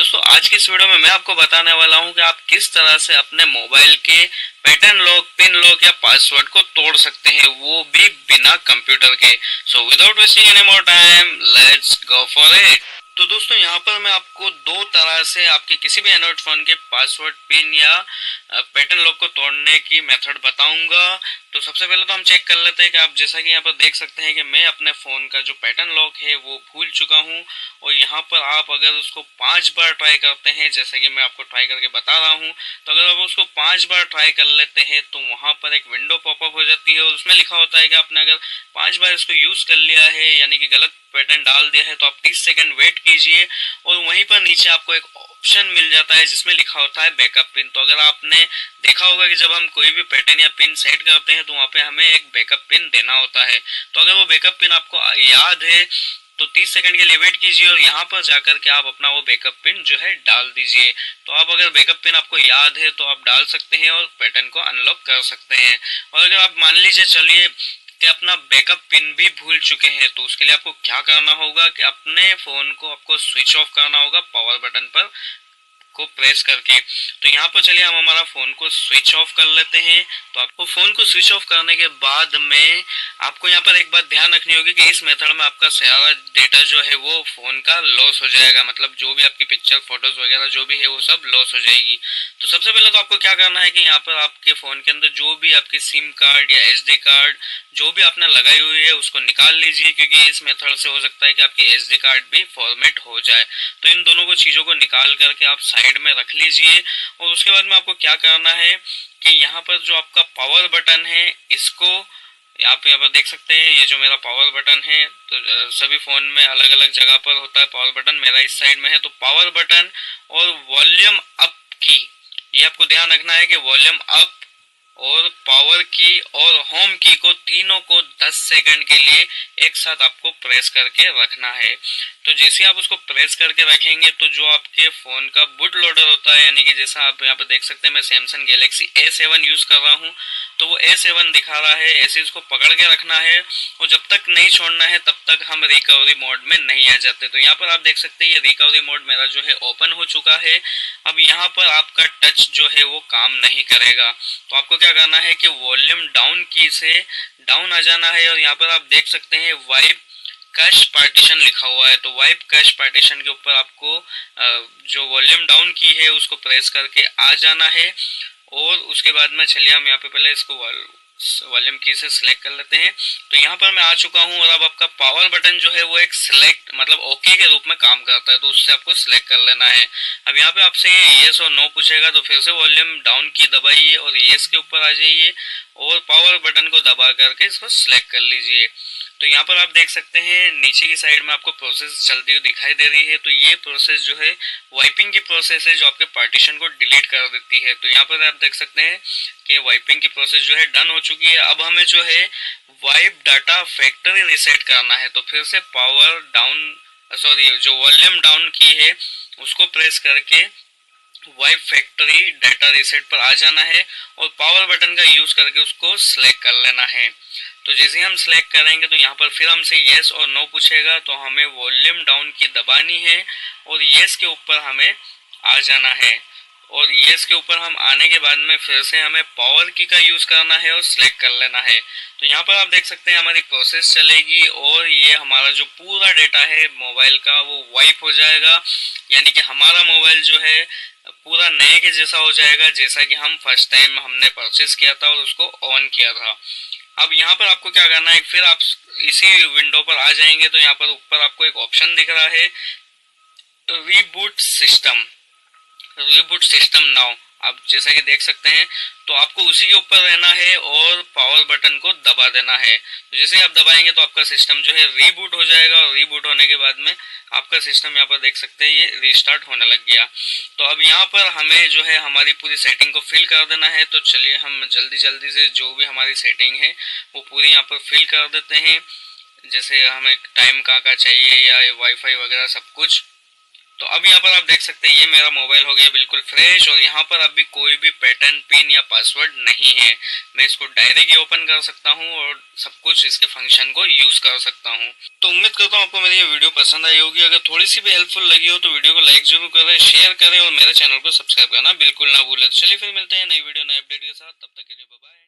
दोस्तों आज की इस वीडियो में मैं आपको बताने वाला हूं कि आप किस तरह से अपने मोबाइल के पैटर्न लॉक, पिन लॉक या पासवर्ड को तोड़ सकते हैं, वो भी बिना कंप्यूटर के। So without wasting any more time, let's go for it. तो दोस्तों यहाँ पर मैं आपको दो तरह से आपके किसी भी एंड्रॉइड फोन के पासवर्ड, पिन या पैटर्न लॉक को तोड़ने की मेथड बताऊंगा। तो सबसे पहले तो हम चेक कर लेते हैं कि आप जैसा कि यहाँ पर देख सकते हैं कि मैं अपने फ़ोन का जो पैटर्न लॉक है वो भूल चुका हूँ। और यहाँ पर आप अगर उसको 5 बार ट्राई करते हैं, जैसा कि मैं आपको ट्राई करके बता रहा हूँ, तो अगर आप उसको 5 बार ट्राई कर लेते हैं तो वहाँ पर एक विंडो पॉपअप हो जाती है और उसमें लिखा होता है कि आपने अगर 5 बार इसको यूज़ कर लिया है, यानी कि गलत पैटर्न डाल दिया है, तो आप 30 सेकंड वेट कीजिए। और वहीं पर नीचे आपको एक ऑप्शन मिल जाता है जिसमें लिखा होता है बैकअप पिन। तो अगर आपने देखा होगा कि जब हम कोई भी पैटर्न या पिन सेट करते हैं तो वहाँ पे हमें एक बैकअप पिन देना होता है। तो अगर वो बैकअप पिन आपको याद है तो 30 सेकंड के लिए वेट कीजिए और यहाँ पर जाकर के आप अपना वो बैकअप पिन जो है डाल दीजिए। तो आप अगर बैकअप पिन आपको याद है तो आप डाल सकते हैं और पैटर्न को अनलॉक कर सकते हैं। और अगर आप मान लीजिए चलिए कि अपना बैकअप पिन भी भूल चुके हैं, तो उसके लिए आपको क्या करना होगा कि अपने फोन को आपको स्विच ऑफ करना होगा पावर बटन पर को प्रेस करके। तो यहाँ पर चलिए हम हमारा फोन को स्विच ऑफ कर लेते हैं। तो आपको फोन को स्विच ऑफ करने के बाद में आपको यहाँ पर एक बात ध्यान रखनी होगी कि इस मेथड में आपका सारा डेटा जो है वो फोन का लॉस हो जाएगा, मतलब जो भी आपकी पिक्चर, फोटोज वगैरह जो भी है वो सब लॉस हो जाएगी। तो सबसे पहले तो आपको क्या करना है कि यहाँ पर आपके फोन के अंदर जो भी आपकी सिम कार्ड या SD कार्ड जो भी आपने लगाई हुई है उसको निकाल लीजिए, क्योंकि इस मेथड से हो सकता है कि आपकी SD कार्ड भी फॉर्मेट हो जाए। तो इन दोनों को चीजों को निकाल करके आप साइड में रख लीजिए। और उसके बाद में आपको क्या करना है कि यहाँ पर जो आपका पावर बटन है इसको आप यहाँ पर देख सकते हैं, ये जो मेरा पावर बटन है, तो सभी फोन में अलग अलग जगह पर होता है पावर बटन, मेरा इस साइड में है। तो पावर बटन और वॉल्यूम अप की, ये आपको ध्यान रखना है कि वॉल्यूम अप और पावर की और होम की को तीनों को 10 सेकंड के लिए एक साथ आपको प्रेस करके रखना है। तो जैसे आप उसको प्रेस करके रखेंगे तो जो आपके फोन का बूट लोडर होता है, यानी कि जैसा आप यहाँ पे देख सकते हैं मैं सैमसंग गैलेक्सी A7 यूज कर रहा हूँ, तो वो A7 दिखा रहा है, ऐसे इसको पकड़ के रखना है और जब तक नहीं छोड़ना है तब तक हम रिकवरी मोड में नहीं आ जाते। तो यहाँ पर आप देख सकते हैं ये रिकवरी मोड मेरा जो है ओपन हो चुका है। अब यहाँ पर आपका टच जो है वो काम नहीं करेगा। तो आपको क्या करना है कि वॉल्यूम डाउन की से डाउन आ जाना है और यहाँ पर आप देख सकते हैं वाइप कैश पार्टीशन लिखा हुआ है। तो वाइप कैश पार्टीशन के ऊपर आपको जो वॉल्यूम डाउन की है उसको प्रेस करके आ जाना है। और उसके बाद में चलिए हम यहाँ पे पहले इसको वॉल्यूम की से सिलेक्ट कर लेते हैं। तो यहाँ पर मैं आ चुका हूँ और अब आपका पावर बटन जो है वो एक सिलेक्ट मतलब ओके के रूप में काम करता है, तो उससे आपको सिलेक्ट कर लेना है। अब यहाँ पे आपसे येस और नो पूछेगा, तो फिर से वॉल्यूम डाउन की दबाइए और येस के ऊपर आ जाइए और पावर बटन को दबा करके इसको सिलेक्ट कर लीजिए। तो यहाँ पर आप देख सकते हैं नीचे की साइड में आपको प्रोसेस चलती हुई दिखाई दे रही है। तो ये प्रोसेस जो है वाइपिंग की प्रोसेस है जो आपके पार्टीशन को डिलीट कर देती है। तो यहाँ पर आप देख सकते हैं कि वाइपिंग की प्रोसेस जो है डन हो चुकी है। अब हमें जो है वाइप डाटा फैक्ट्री रिसेट करना है। तो फिर से पावर डाउन जो वॉल्यूम डाउन की है उसको प्रेस करके वाइप फैक्ट्री डाटा रीसेट पर आ जाना है और पावर बटन का यूज करके उसको सिलेक्ट कर लेना है। तो जैसे हम सिलेक्ट करेंगे तो यहाँ पर फिर हमसे येस और नो पूछेगा, तो हमें वॉल्यूम डाउन की दबानी है और येस के ऊपर हमें आ जाना है। और येस के ऊपर हम आने के बाद में फिर से हमें पावर की का यूज करना है और सिलेक्ट कर लेना है। तो यहाँ पर आप देख सकते हैं हमारी प्रोसेस चलेगी और ये हमारा जो पूरा डेटा है मोबाइल का वो वाइप हो जाएगा, यानी कि हमारा मोबाइल जो है पूरा नए के जैसा हो जाएगा, जैसा कि हम फर्स्ट टाइम हमने परचेस किया था और उसको ऑन किया था। अब यहाँ पर आपको क्या करना है, फिर आप इसी विंडो पर आ जाएंगे तो यहाँ पर ऊपर आपको एक ऑप्शन दिख रहा है reboot system, reboot system now. आप जैसा कि देख सकते हैं तो आपको उसी के ऊपर रहना है और पावर बटन को दबा देना है। तो जैसे आप दबाएंगे तो आपका सिस्टम जो है रीबूट हो जाएगा और रीबूट होने के बाद में आपका सिस्टम यहाँ पर देख सकते हैं ये रीस्टार्ट होने लग गया। तो अब यहाँ पर हमें जो है हमारी पूरी सेटिंग को फिल कर देना है। तो चलिए हम जल्दी जल्दी से जो भी हमारी सेटिंग है वो पूरी यहाँ पर फिल कर देते हैं, जैसे हमें टाइम का चाहिए या वाईफाई वगैरह सब कुछ। तो तो अब यहाँ पर आप देख सकते हैं ये मेरा मोबाइल हो गया बिल्कुल फ्रेश, और यहाँ पर अभी कोई भी पैटर्न, पिन या पासवर्ड नहीं है। मैं इसको डायरेक्ट ही ओपन कर सकता हूँ और सब कुछ इसके फंक्शन को यूज कर सकता हूँ। तो उम्मीद करता हूँ आपको मेरी ये वीडियो पसंद आई होगी। अगर थोड़ी सी भी हेल्पफुल लगी हो तो वीडियो को लाइक जरूर करें, शेयर करें और मेरे चैनल को सब्सक्राइब करना बिल्कुल ना भूलें। तो चलिए फिर मिलते हैं नई वीडियो नए अपडेट के साथ, तब तक के लिए बाय बाय।